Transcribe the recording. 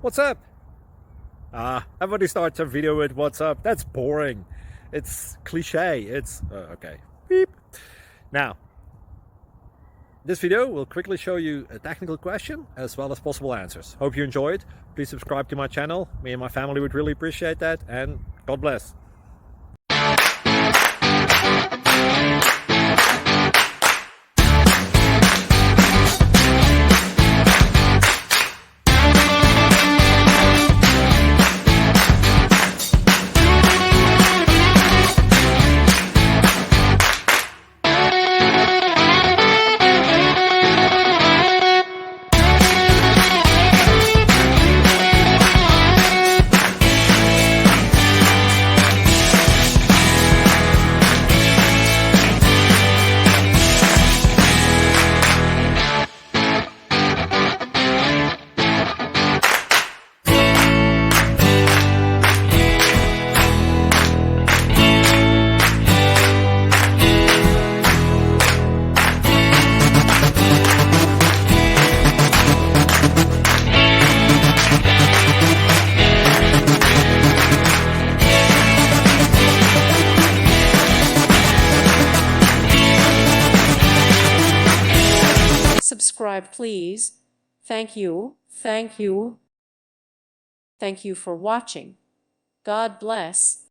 What's up? Everybody starts a video with what's up. That's boring. It's cliche. It's okay. Beep. Now, this video will quickly show you a technical question as well as possible answers. Hope you enjoyed. Please subscribe to my channel. Me and my family would really appreciate that, and God bless. Subscribe, please. Thank you. Thank you. Thank you for watching. God bless.